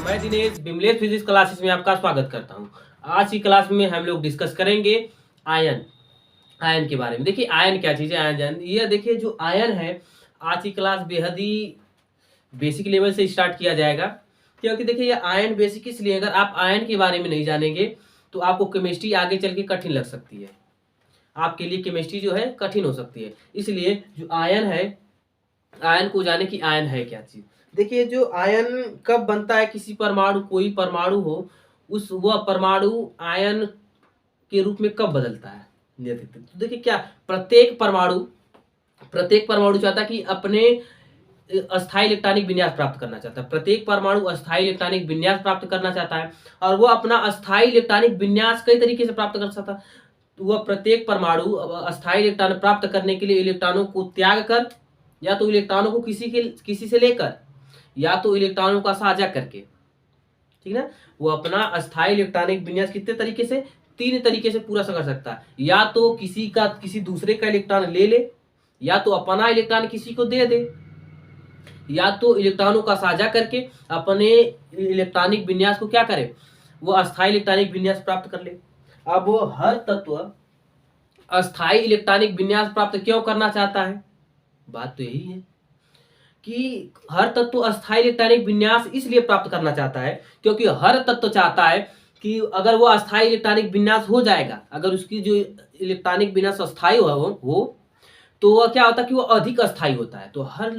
मैं Dinesh Bimlesh physics classes में आपका स्वागत करता हूं। आज की क्लास में हम लोग डिस्कस करेंगे आयन आयन के बारे में। देखिए आयन क्या चीज़ है, आयन ये देखिए जो आयन है, आज की क्लास बेहद ही बेसिक लेवल से स्टार्ट किया जाएगा। क्योंकि देखिए ये आयन बेसिक इसलिए, अगर आप आयन के बारे में नहीं जानेंगे तो आपको केमिस्ट्री आगे चल के कठिन लग सकती है। आपके लिए केमिस्ट्री जो है कठिन हो सकती है। इसलिए जो आयन है, आयन को जाने कि आयन है क्या चीज। देखिए जो आयन कब बनता है, किसी परमाणु, कोई परमाणु हो, उस वह परमाणु आयन के रूप में कब बदलता है। तो देखिए क्या प्रत्येक परमाणु चाहता है कि अपने अस्थायी इलेक्ट्रॉनिक विन्यास प्राप्त करना चाहता है। प्रत्येक परमाणु अस्थायी इलेक्ट्रॉनिक विन्यास प्राप्त करना चाहता है और वह अपना अस्थायी इलेक्ट्रॉनिक विन्यास कई तरीके से प्राप्त कर सकता है। तो वह प्रत्येक परमाणु अस्थायी इलेक्ट्रॉन प्राप्त करने के लिए इलेक्ट्रॉनों को त्याग कर, या तो इलेक्ट्रॉनों को किसी से लेकर, या तो इलेक्ट्रॉनों का साझा करके, ठीक ना, वो अपना अस्थायी इलेक्ट्रॉनिक विन्यास कितने तरीके से, 3 तरीके से पूरा कर सकता है। या तो किसी दूसरे का इलेक्ट्रॉन ले ले, या तो अपना इलेक्ट्रॉन किसी को दे दे, या तो इलेक्ट्रॉनों का साझा करके अपने इलेक्ट्रॉनिक विन्यास को क्या करे, वो अस्थायी इलेक्ट्रॉनिक विन्यास प्राप्त कर ले। अब वो हर तत्व अस्थायी इलेक्ट्रॉनिक विन्यास प्राप्त क्यों करना चाहता है? बात तो यही है कि हर तत्व अस्थायी इलेक्ट्रॉनिक विन्यास इसलिए प्राप्त करना चाहता है क्योंकि हर तत्व चाहता है कि अगर वो अस्थायी इलेक्ट्रॉनिक विन्यास हो जाएगा, अगर उसकी जो इलेक्ट्रॉनिक विन्यास अस्थायी हो तो वह क्या होता है कि वो अधिक अस्थायी होता है। तो हर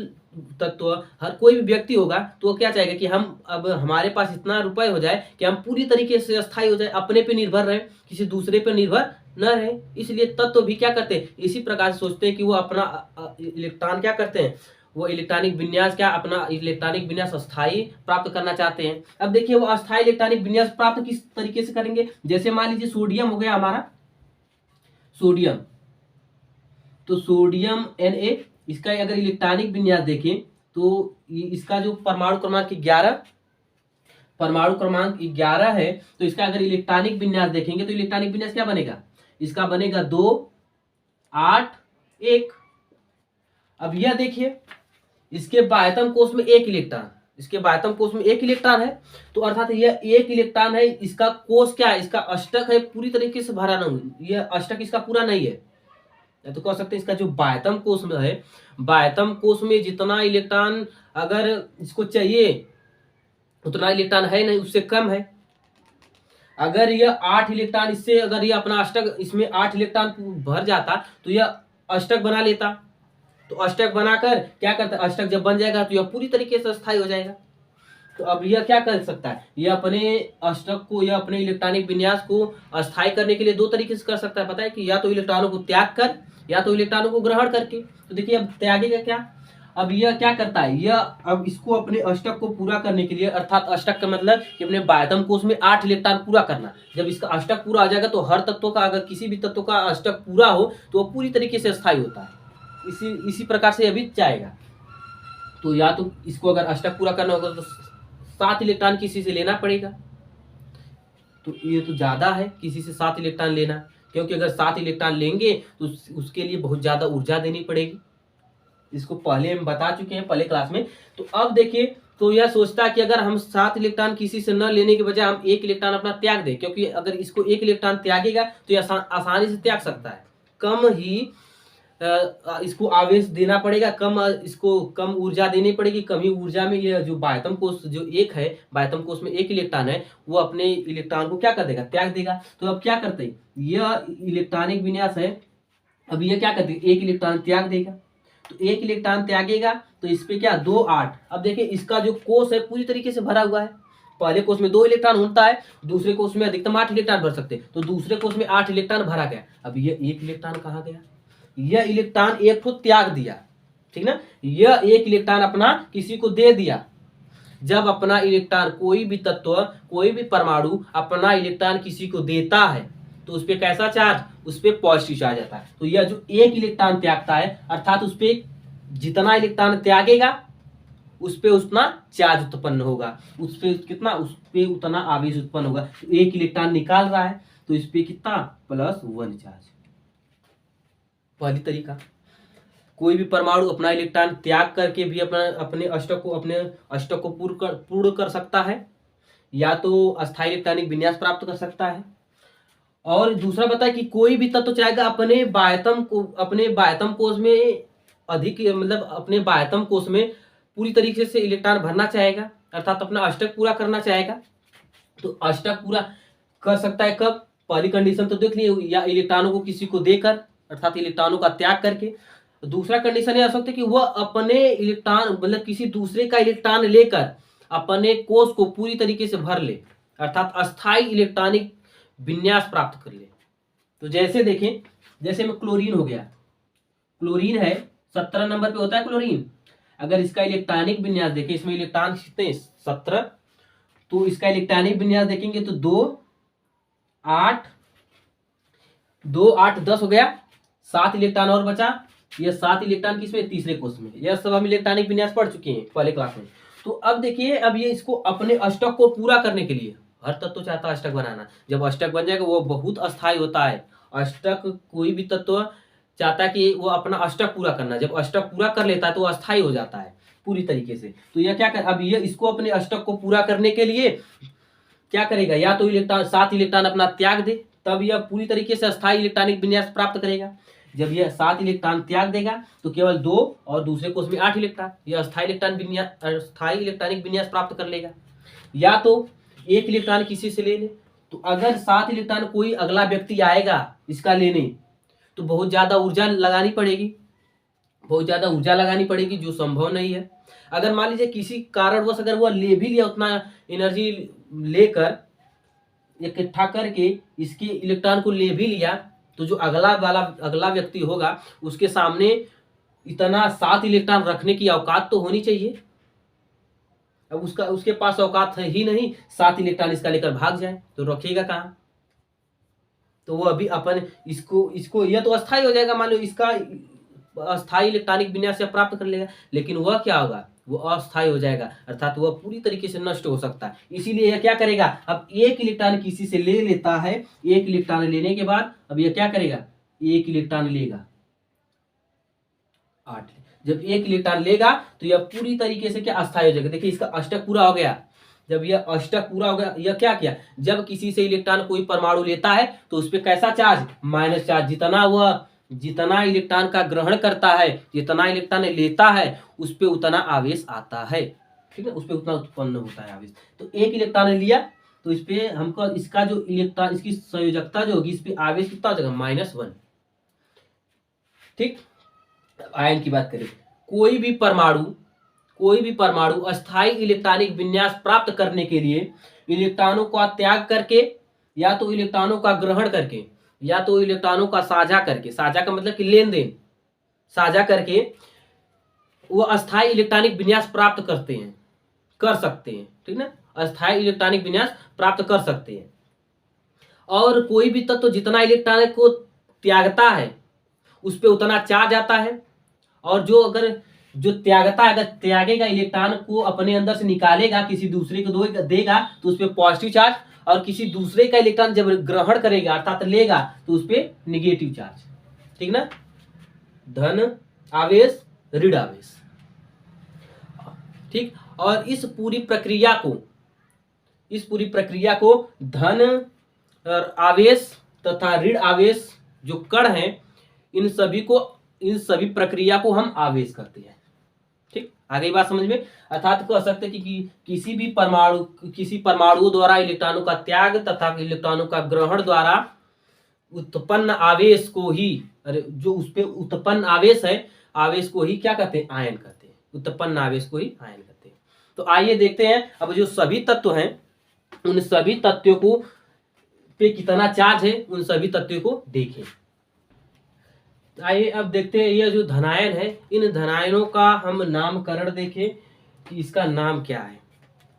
तत्व, हर कोई भी व्यक्ति होगा तो वो क्या चाहेगा कि हम अब हमारे पास इतना रुपए हो जाए कि हम पूरी तरीके से अस्थायी हो जाए, अपने पे निर्भर रहे, किसी दूसरे पे निर्भर न रहे। इसलिए तत्व भी क्या करते हैं, इसी प्रकार से सोचते हैं कि वो अपना इलेक्ट्रॉन क्या करते हैं, वो इलेक्ट्रॉनिक विन्यास अपना इलेक्ट्रॉनिक विन्यास अस्थायी प्राप्त करना चाहते हैं। अब देखिए वो अस्थायी इलेक्ट्रॉनिक विन्यास प्राप्त किस तरीके से करेंगे। जैसे मान लीजिए सोडियम हो गया हमारा, सोडियम, तो सोडियम Na, इसका अगर इलेक्ट्रॉनिक विन्यास देखें तो इसका जो परमाणु क्रमांक 11 है, तो इसका अगर इलेक्ट्रॉनिक विन्यास देखेंगे तो इलेक्ट्रॉनिक विन्यास क्या बनेगा, इसका बनेगा 2 8 1। अब यह देखिए इसके बाह्यतम कोश में एक इलेक्ट्रॉन, है, तो अर्थात यह एक इलेक्ट्रॉन है। इसका कोश क्या है, इसका अष्टक है, पूरी तरीके से भरा नहीं, यह अष्टक इसका पूरा नहीं है। तो कह सकते हैं इसका जो बाह्यतम कोश में है, बाह्यतम कोश में जितना इलेक्ट्रॉन अगर इसको चाहिए उतना इलेक्ट्रॉन है नहीं, उससे कम है। अगर यह 8 इलेक्ट्रॉन, इससे अगर यह अपना अष्टक, इसमें 8 इलेक्ट्रॉन भर जाता तो यह अष्टक बना लेता। तो अष्टक बनाकर क्या करता, अष्टक जब बन जाएगा तो यह पूरी तरीके से अस्थायी हो जाएगा। तो अब यह क्या कर सकता है, यह अपने अष्टक को, यह अपने इलेक्ट्रॉनिक विन्यास को अस्थायी करने के लिए 2 तरीके से कर सकता है। पता है कि या तो इलेक्ट्रॉनों को त्याग कर, या तो इलेक्ट्रॉनों को ग्रहण करके। तो देखिए अब त्यागेगा क्या, अब यह क्या करता है, यह अब इसको अपने अष्टक को पूरा करने के लिए, अर्थात अष्टक का मतलब कि अपने बाह्यतम कोश में 8 इलेक्ट्रॉन पूरा करना। जब इसका अष्टक पूरा आ जाएगा तो हर तत्व का, अगर किसी भी तत्व का अष्टक पूरा हो तो वह पूरी तरीके से अस्थायी होता है। इसी प्रकार से अभी जाएगा। तो या तो इसको अगर अष्टक पूरा करना होगा तो 7 इलेक्ट्रॉन किसी से लेना पड़ेगा। तो ये तो ज्यादा है किसी से 7 इलेक्ट्रॉन लेना, क्योंकि अगर 7 इलेक्ट्रॉन लेंगे तो उसके लिए बहुत ज्यादा ऊर्जा देनी पड़ेगी। इसको पहले हम बता चुके हैं पहले क्लास में। तो अब देखिए, तो यह सोचता है कि अगर हम 7 इलेक्ट्रॉन किसी से न लेने के बजाय हम 1 इलेक्ट्रॉन अपना त्याग दें, क्योंकि अगर इसको 1 इलेक्ट्रॉन त्यागेगा तो यह आसानी से त्याग सकता है। कम ही इसको आवेश देना पड़ेगा, इसको कम ऊर्जा देनी पड़ेगी। कम ही ऊर्जा में यह जो बाह्यतम कोश जो एक है, बाह्यतम कोश में 1 इलेक्ट्रॉन है, वो अपने इलेक्ट्रॉन को क्या कर देगा, त्याग देगा। तो अब क्या करते हैं, यह इलेक्ट्रॉनिक विन्यास है, अब यह क्या करते हैं, 1 इलेक्ट्रॉन त्याग देगा। तो 1 इलेक्ट्रॉन त्यागेगा तो इस पे क्या 2 8। अब देखिए इसका जो कोश है पूरी तरीके से भरा हुआ है। पहले कोश में 2 इलेक्ट्रॉन होता है, दूसरे कोश में अधिकतम 8 इलेक्ट्रॉन भर सकते हैं। तो दूसरे कोश में 8 इलेक्ट्रॉन भरा गया। अब यह 1 इलेक्ट्रॉन कहाँ गया, यह इलेक्ट्रॉन एक को त्याग दिया, ठीक ना, यह 1 इलेक्ट्रॉन अपना किसी को दे दिया। जब अपना इलेक्ट्रॉन, कोई भी तत्व, कोई भी परमाणु अपना इलेक्ट्रॉन किसी को देता है तो उस पर कैसा चार्ज, उस पर पॉजिटिव चार्ज आता है। तो यह जो 1 इलेक्ट्रॉन त्यागता है, अर्थात उस पर जितना इलेक्ट्रॉन त्यागेगा उस पर उतना चार्ज उत्पन्न होगा, उस पर कितना, उस पर उतना आवेश उत्पन्न होगा। तो 1 इलेक्ट्रॉन निकाल रहा है तो इस पर कितना, +1 चार्ज। पहली तरीका, कोई भी परमाणु अपना इलेक्ट्रॉन त्याग करके भी अपने अष्टक को पूर्ण कर सकता है। या तो अस्थायी इलेक्ट्रॉनिक विन्यास प्राप्त कर सकता है। और दूसरा बताया कि कोई भी तत्व चाहेगा अपने बाह्यतम कोश में अधिक, मतलब अपने बाह्यतम कोश में पूरी तरीके से इलेक्ट्रॉन भरना चाहेगा, अर्थात अपना अष्टक पूरा करना चाहेगा। तो अष्टक पूरा कर सकता है कब? पहली कंडीशन तो देख लिए, या इलेक्ट्रॉनों को किसी को देकर, अर्थात इलेक्ट्रॉनों का त्याग करके। दूसरा कंडीशन ये आ सकता है कि वह अपने इलेक्ट्रॉन, मतलब किसी दूसरे का इलेक्ट्रॉन लेकर अपने कोश को पूरी तरीके से भर ले, अर्थात अस्थाई इलेक्ट्रॉनिक विन्यास प्राप्त कर ले। तो जैसे देखें, जैसे में क्लोरीन हो गया, क्लोरीन है 17 नंबर पे होता है क्लोरीन। अगर इसका इलेक्ट्रॉनिक विन्यास देखें, इसमें इलेक्ट्रॉन कितने? 17। तो इसका इलेक्ट्रॉनिक विन्यास देखेंगे तो 2 8 2 8 10 हो गया, 7 इलेक्ट्रॉन और बचा। यह 7 इलेक्ट्रॉन किसमें? तीसरे कोश में। यह सब हम इलेक्ट्रॉनिक विन्यास पढ़ चुके हैं पहले क्लास में। तो अब देखिए, अब ये इसको अपने अष्टक को पूरा करने के लिए, हर तत्व चाहता है अष्टक बनाना। जब अष्टक बन जाएगा वो बहुत अस्थायी होता है। अष्टक कोई भी तत्व चाहता है कि वो अपना अष्टक पूरा करना, जब अष्टक पूरा कर लेता है तो अस्थायी हो जाता है पूरी तरीके से। तो यह क्या कर, अब ये इसको अपने अष्टक को पूरा करने के लिए क्या करेगा? या तो इलेक्ट्रॉन 7 इलेक्ट्रॉन अपना त्याग दे, तब यह पूरी तरीके से अस्थायी इलेक्ट्रॉनिक विन्यास प्राप्त करेगा। जब यह 7 इलेक्ट्रॉन त्याग देगा तो केवल 2 और दूसरे कोश में 8 इलेक्ट्रॉन, यह अस्थायी इलेक्ट्रॉनिक विन्यास प्राप्त कर लेगा। या तो 1 इलेक्ट्रॉन किसी से ले ले। तो अगर 7 इलेक्ट्रॉन कोई अगला व्यक्ति आएगा इसका लेने, तो बहुत ज्यादा ऊर्जा लगानी पड़ेगी, जो संभव नहीं है। अगर मान लीजिए किसी कारणवश अगर वह ले भी लिया, उतना एनर्जी लेकर इकट्ठा करके इसके इलेक्ट्रॉन को ले भी लिया, तो जो अगला व्यक्ति होगा उसके सामने इतना 7 इलेक्ट्रॉन रखने की औकात तो होनी चाहिए। अब उसके पास औकात है ही नहीं, 7 इलेक्ट्रॉन इसका लेकर भाग जाए, तो रखेगा कहाँ? तो वो अभी अपन इसको यह तो अस्थायी हो जाएगा, मान लो इसका अस्थायी इलेक्ट्रॉनिक विन्यास प्राप्त कर लेगा, लेकिन वह क्या होगा? वो अस्थायी हो जाएगा, अर्थात वह पूरी तरीके से नष्ट हो सकता है। इसीलिए यह क्या करेगा? अब 1 इलेक्ट्रॉन किसी से ले लेता है, 1 इलेक्ट्रॉन लेने के बाद अब यह क्या करेगा? 1 इलेक्ट्रॉन लेगा, 8। जब 1 इलेक्ट्रॉन लेगा तो यह पूरी तरीके से क्या? अस्थायी हो जाएगा। देखिए इसका अष्टक पूरा हो गया। जब यह अष्टक पूरा हो गया, यह क्या किया? जब किसी से इलेक्ट्रॉन कोई परमाणु लेता है तो उस पर कैसा चार्ज? Minus charge. जितना इलेक्ट्रॉन का ग्रहण करता है, जितना इलेक्ट्रॉन लेता है, उस पर उतना आवेश आता है, ठीक है, उस पर उतना उत्पन्न होता है आवेश। तो 1 इलेक्ट्रॉन लिया तो इस पे हमको इसका जो इलेक्ट्रॉन, इसकी संयोजकता जो होगी, इस पे आवेश कितना हो जाएगा? -1। ठीक। आयन की बात करें, कोई भी परमाणु अस्थायी इलेक्ट्रॉनिक विन्यास प्राप्त करने के लिए इलेक्ट्रॉनों का त्याग करके, या तो इलेक्ट्रॉनों का ग्रहण करके, या तो इलेक्ट्रॉनों का साझा करके, साझा का मतलब कि लेन देन, साझा करके वो अस्थायी इलेक्ट्रॉनिक विन्यास प्राप्त कर सकते हैं, ठीक ना? अस्थायी इलेक्ट्रॉनिक विन्यास प्राप्त कर सकते हैं। और कोई भी तत्व जितना इलेक्ट्रॉन को त्यागता है उस पर उतना चार्ज आता है, और जो त्यागता है, अगर त्यागेगा इलेक्ट्रॉन को अपने अंदर से निकालेगा, किसी दूसरे को देगा तो उस पर पॉजिटिव चार्ज, और किसी दूसरे का इलेक्ट्रॉन जब ग्रहण करेगा अर्थात लेगा तो उस पर निगेटिव चार्ज, ठीक ना? धन आवेश, ऋण आवेश, ठीक। और इस पूरी प्रक्रिया को धन आवेश तथा ऋण आवेश जो कण हैं, इन सभी प्रक्रिया को हम आवेश करते हैं, ठीक। आगे बात समझ में, अर्थात कह सकते हैं कि किसी परमाणु द्वारा इलेक्ट्रॉनों का त्याग तथा इलेक्ट्रॉनों का ग्रहण द्वारा उत्पन्न आवेश को ही, जो उस पे उत्पन्न आवेश है, आवेश को ही क्या कहते हैं? आयन कहते हैं। उत्पन्न आवेश को ही आयन कहते हैं। तो आइए देखते हैं अब जो सभी तत्व हैं, उन सभी तत्वों को पे कितना चार्ज है, उन सभी तत्वों को देखें। आइए अब देखते हैं ये जो धनायन है, इन धनायनों का हम नामकरण देखें कि इसका नाम क्या है।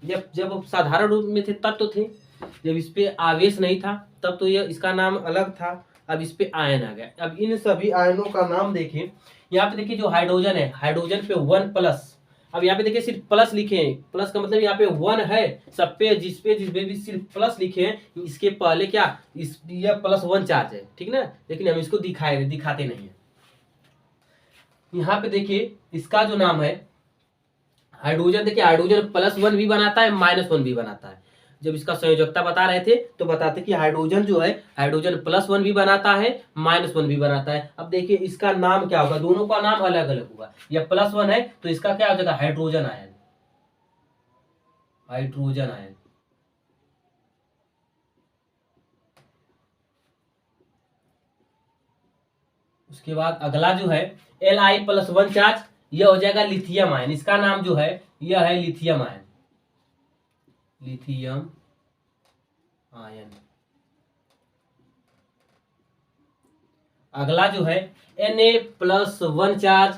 जब साधारण रूप में थे तत्व थे, जब इस पे आवेश नहीं था तब तो ये इसका नाम अलग था, अब इस पे आयन आ गया। अब इन सभी आयनों का नाम देखें। यहाँ पे देखिए जो हाइड्रोजन है, हाइड्रोजन पे 1+, अब यहाँ पे देखिए सिर्फ प्लस लिखे हैं, प्लस का मतलब यहाँ पे 1 है, सब पे जिसपे भी सिर्फ प्लस लिखे हैं, इसके पहले क्या यह +1 चार्ज है, ठीक ना? लेकिन हम इसको दिखाते नहीं है। यहाँ पे देखिए इसका जो नाम है हाइड्रोजन, देखिए हाइड्रोजन +1 भी बनाता है, -1 भी बनाता है। जब इसका संयोजकता बता रहे थे तो बताते कि हाइड्रोजन जो है, हाइड्रोजन +1 भी बनाता है, -1 भी बनाता है। अब देखिए इसका नाम क्या होगा, दोनों का नाम अलग अलग होगा। यह +1 है तो इसका क्या हो जाएगा, हाइड्रोजन आयन, हाइड्रोजन आयन। उसके बाद अगला जो है Li+1 चार्ज, यह हो जाएगा लिथियम आयन। इसका नाम जो है यह है लिथियम आयन, लिथियम आयन। अगला जो है Na+1 चार्ज,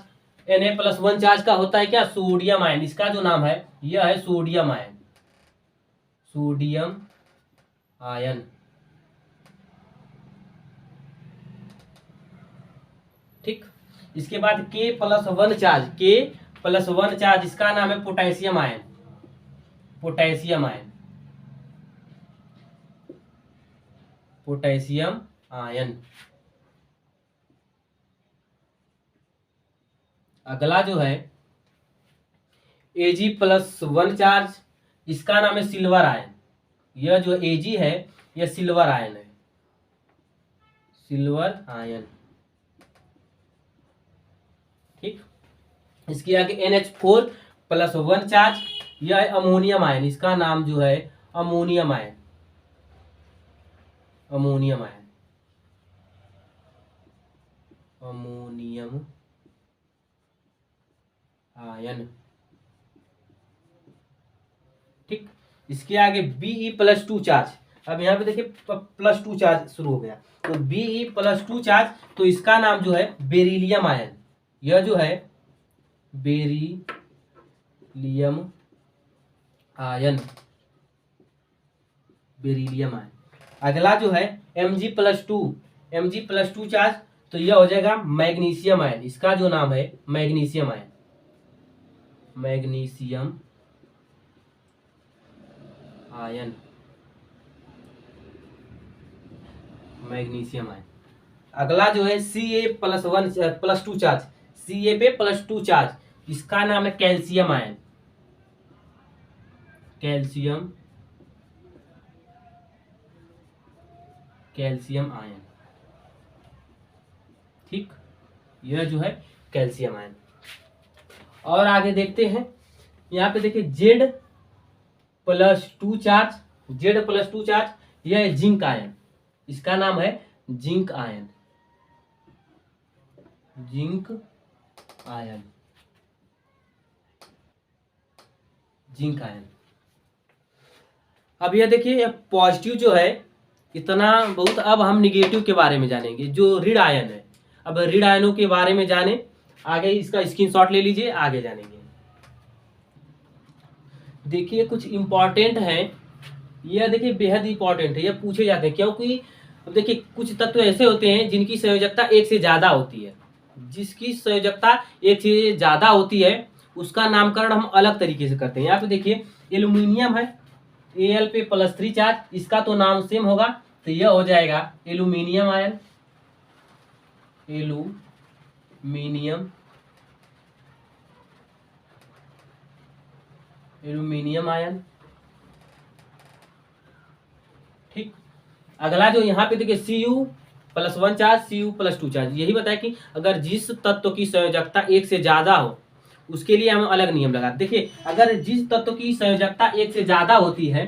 Na+1 चार्ज का होता है क्या, सोडियम आयन। इसका जो नाम है यह है सोडियम आयन, सोडियम आयन। ठीक, इसके बाद K+1 चार्ज, K+1 चार्ज, इसका नाम है potassium ion, potassium ion, potassium ion. अगला जो है Ag+1 चार्ज, इसका नाम है सिल्वर आयन। यह जो Ag है यह सिल्वर आयन है, सिल्वर आयन। ठीक, इसके आगे NH4+1 चार्ज, यह है अमोनियम आयन। इसका नाम जो है ammonium ion, ammonium ion, ammonium ion. ठीक, इसके आगे Be+2 चार्ज। अब यहाँ पे देखिए +2 चार्ज शुरू हो गया, तो Be+2 चार्ज, तो इसका नाम जो है बेरिलियम आयन। यह जो है बेरिलियम आयन, बेरिलियम आयन। अगला जो है Mg+2, Mg+2 चार्ज, तो यह हो जाएगा मैग्नीशियम आयन। इसका जो नाम है magnesium ion, magnesium ion, magnesium ion. अगला जो है Ca+2 चार्ज, Ca+2 चार्ज, इसका नाम है calcium ion, calcium, calcium ion. ठीक, यह जो है कैल्शियम आयन। और आगे देखते हैं, यहाँ पे देखिए Z+2 चार्ज, Z+2 चार्ज, यह है जिंक आयन। इसका नाम है zinc ion, zinc ion, zinc ion. अब यह देखिए पॉजिटिव जो है इतना बहुत। अब हम निगेटिव के बारे में जानेंगे, जो ऋण आयन है। अब ऋण आयनों के बारे में जाने, आगे इसका स्क्रीनशॉट ले लीजिए, आगे जानेंगे। देखिए कुछ इंपॉर्टेंट है, यह देखिए बेहद इंपॉर्टेंट है, यह पूछे जाते हैं क्योंकि अब देखिए कुछ तत्व ऐसे होते हैं जिनकी संयोजकता 1 से ज्यादा होती है। जिसकी संयोजकता 1 से ज्यादा होती है उसका नामकरण हम अलग तरीके से करते हैं। यहाँ पे देखिए एल्यूमिनियम है, Al पे +3 चार्ज, इसका तो नाम सेम होगा, तो यह हो जाएगा aluminium ion, aluminium, aluminium ion. ठीक, अगला जो यहाँ पे देखिए Cu+1 चार्ज, Cu+2 चार्ज, यही बताया कि अगर जिस तत्व की संयोजकता 1 से ज्यादा हो उसके लिए हम अलग नियम लगाते। देखिए अगर जिस तत्व की संयोजकता 1 से ज्यादा होती है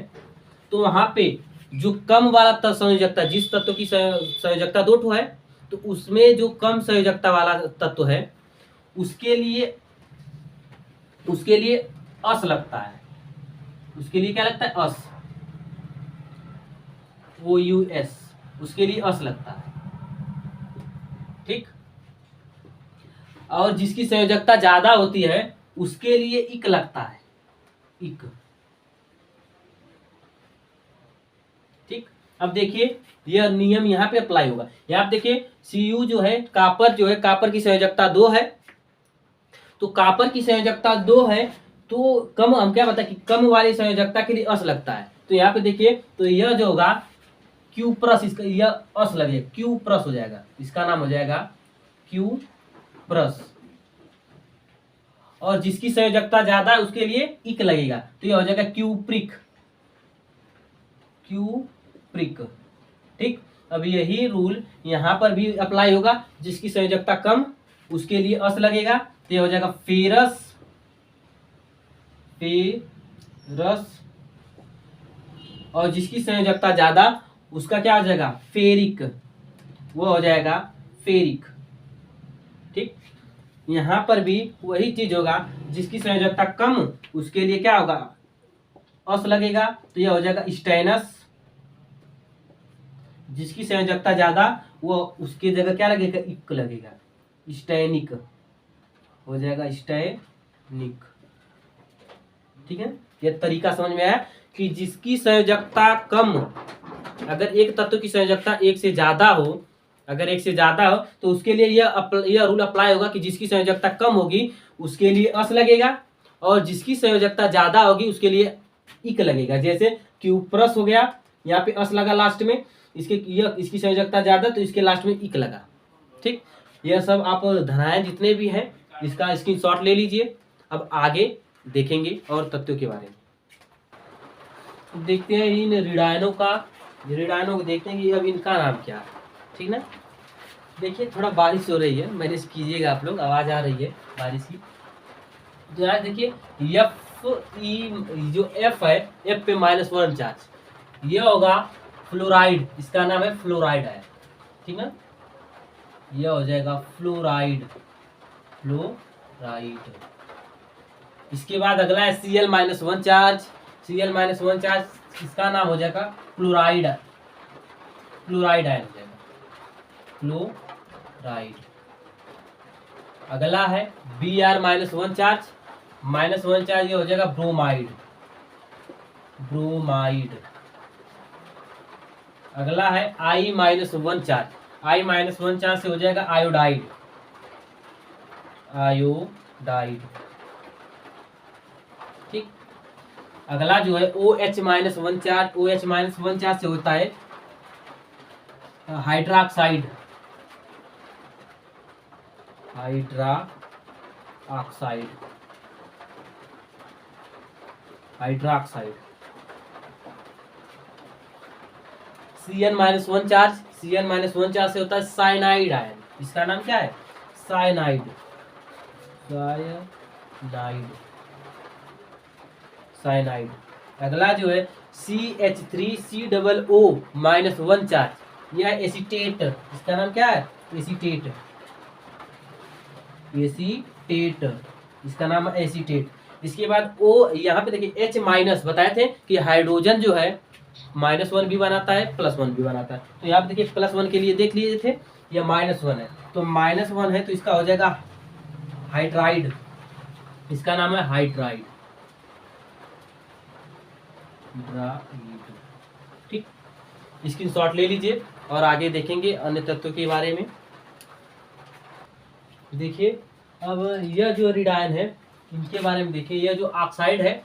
तो वहां पे जो कम वाला संयोजकता, जिस तत्व की संयोजकता 2 है तो उसमें जो कम संयोजकता वाला तत्व है उसके लिए अस लगता है। उसके लिए क्या लगता है, अस, OUS, उसके लिए अस लगता है। ठीक, और जिसकी संयोजकता ज्यादा होती है उसके लिए इक लगता है, इक। ठीक, अब देखिए यह नियम यहाँ पे अप्लाई होगा। यहाँ पे देखिए Cu जो है कापर, जो है कापर की संयोजकता 2 है, तो कापर की संयोजकता 2 है तो कम, हम क्या बताए कि कम वाली संयोजकता के लिए अस लगता है। तो यहाँ पे देखिए तो यह जो होगा Q+, इसका यह अस लगेगा, Q+ हो जाएगा, इसका नाम हो जाएगा Q+। और जिसकी संयोजकता ज्यादा है उसके लिए इक लगेगा, तो यह हो जाएगा Q'। क्यूप्रिक। ठीक, अब यही रूल यहाँ पर भी अप्लाई होगा, जिसकी संयोजकता कम उसके लिए अस लगेगा, तो ये हो जाएगा फेरस, फेरस, और जिसकी संयोजकता ज्यादा उसका क्या हो जाएगा, फेरिक, वो हो जाएगा फेरिक। ठीक, यहां पर भी वही चीज होगा, जिसकी संयोजकता कम उसके लिए क्या होगा, अस लगेगा, तो यह हो जाएगा स्टेनस। जिसकी संयोजकता ज्यादा वो उसकी जगह क्या लगेगा, इक लगेगा, स्टैनिक हो जाएगा, स्टैनिक। ठीक है, ये तरीका समझ में आया कि जिसकी संयोजकता कम, अगर एक तत्व की संयोजकता एक से ज्यादा हो, अगर एक से ज्यादा हो तो उसके लिए यह रूल अप्लाई होगा कि जिसकी संयोजकता कम होगी उसके लिए अस लगेगा, और जिसकी संयोजकता ज्यादा होगी उसके लिए इक लगेगा। जैसे क्यूप्रस हो गया, यहाँ पे अस लगा लास्ट में, इसकी संयोजकता ज्यादा तो इसके लास्ट में इक लगा। ठीक, यह सब आप धनाएं जितने भी हैं इसका स्क्रीनशॉट ले लीजिए। अब आगे देखेंगे और तत्वों के बारे में देखते हैं। इन ऋणायनों को देखते हैं कि अब इनका नाम क्या है। ठीक ना, देखिए थोड़ा बारिश हो रही है, मैनेज कीजिएगा आप लोग, आवाज आ रही है बारिश की। तो यार देखिए, एफ ई जो एफ है, एफ पे -1 चार्ज, ये होगा फ्लोराइड, इसका नाम है फ्लोराइड है। ठीक ना, यह हो जाएगा फ्लोराइड, फ्लोराइड। इसके बाद अगला है Cl-1 चार्ज, Cl-1 चार्ज इसका नाम हो जाएगा क्लोराइड, क्लोराइड आयन हो जाएगा, क्लोराइड। अगला है Br-1 चार्ज, -1 चार्ज ये हो जाएगा ब्रोमाइड, ब्रोमाइड। अगला है I-1 चार्ज, I-1 चार्ज से हो जाएगा आयोडाइड, आयोडाइड। ठीक, अगला जो है OH-1 चार्ज, OH-1 चार्ज से होता है hydroxide, hydroxide, hydroxide. Cn-1 charge, Cn-1 charge से होता है साइनाइड आयन, इसका नाम क्या है, साइनाइड, साइनाइड, साइनाइड। अगला जो है CH3COO-1 चार्ज, यह एसीटेट, इसका नाम क्या है, एसीटेट, एसीटेट, इसका नाम है एसीटेट। इसके बाद O, यहाँ पे देखिए H- बताए थे कि हाइड्रोजन जो है -1 भी बनाता है, +1 भी बनाता है। तो यहाँ पे देखिए +1 के लिए देख लिए थे, यह -1 है, तो -1 है तो इसका हो जाएगा हाइड्राइड, इसका नाम है हाइड्राइड, ठीक। स्क्रीनशॉट ले लीजिए और आगे देखेंगे अन्य तत्वों के बारे में। देखिए अब यह जो रिडायन है इनके बारे में देखिए, यह जो ऑक्साइड है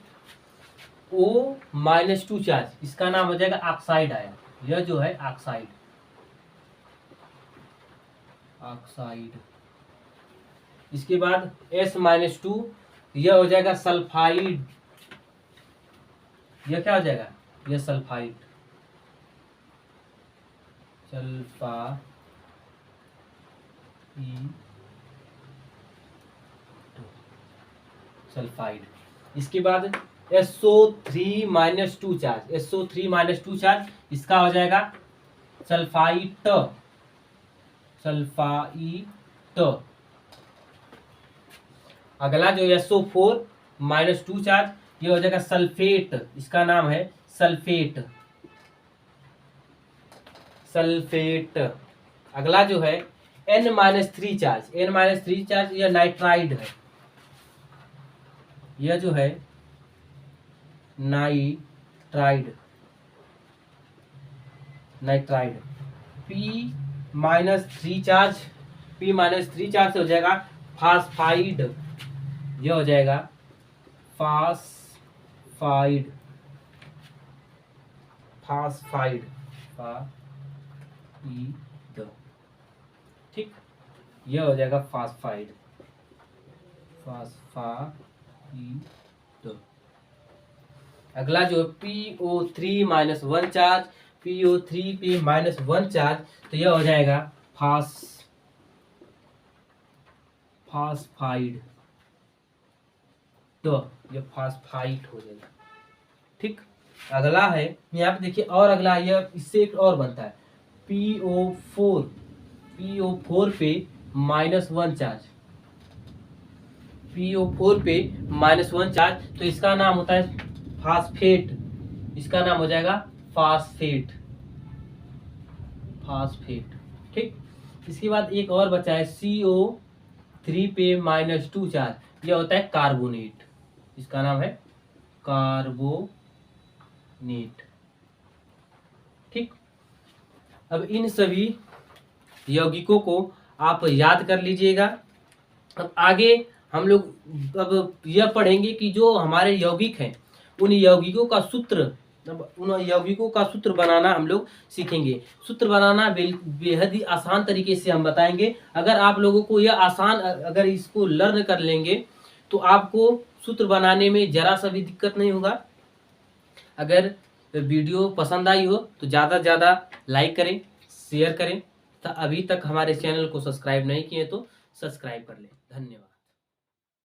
O-2 चार्ज, इसका नाम हो जाएगा ऑक्साइड आयन, यह जो है ऑक्साइड, ऑक्साइड। इसके बाद S-2, यह हो जाएगा सल्फाइड, यह क्या हो जाएगा, यह सल्फाइड, सल्फाइड। सल्फाइड। इसके बाद SO3-2 चार्ज, SO3-2 चार्ज, इसका हो जाएगा सल्फाइट, सल्फाइट। अगला जो SO4-2 चार्ज, ये हो जाएगा सल्फेट, इसका नाम है सल्फेट, सल्फेट। अगला जो है N-3 चार्ज, N-3 चार्ज, यह नाइट्राइड है, यह जो है nitride, nitride. P-3 charge, P-3 charge से हो जाएगा फास्फाइड, यह हो जाएगा फास्फाइड, फास्फाइड, ठीक, यह हो जाएगा फास्फाइड, फास्फाइड। अगला जो PO3 माइनस 1 चार्ज, PO3 पे माइनस 1 चार्ज, तो यह हो जाएगा फास्फाइड। तो ये फास्फाइड हो जाएगा। ठीक, अगला है यहाँ पे देखिए, और अगला ये इससे एक और बनता है PO4 पे माइनस 1 चार्ज, PO4 पे माइनस 1 चार्ज, तो इसका नाम होता है फास्फेट। इसका नाम हो जाएगा फास्फेट। ठीक, इसके बाद एक और बचा है CO3 पे माइनस 2 चार्ज, यह होता है कार्बोनेट। इसका नाम है कार्बोनेट। ठीक, अब इन सभी यौगिकों को आप याद कर लीजिएगा। अब आगे हम लोग अब यह पढ़ेंगे कि जो हमारे यौगिक हैं, उन यौगिकों का सूत्र बनाना हम लोग सीखेंगे। सूत्र बनाना बेहद ही आसान तरीके से हम बताएंगे। अगर आप लोगों को यह आसान, अगर इसको लर्न कर लेंगे तो आपको सूत्र बनाने में जरा सा भी दिक्कत नहीं होगा। अगर वीडियो पसंद आई हो तो ज़्यादा से ज़्यादा लाइक करें, शेयर करें। अभी तक हमारे चैनल को सब्सक्राइब नहीं किए तो सब्सक्राइब कर लें। धन्यवाद।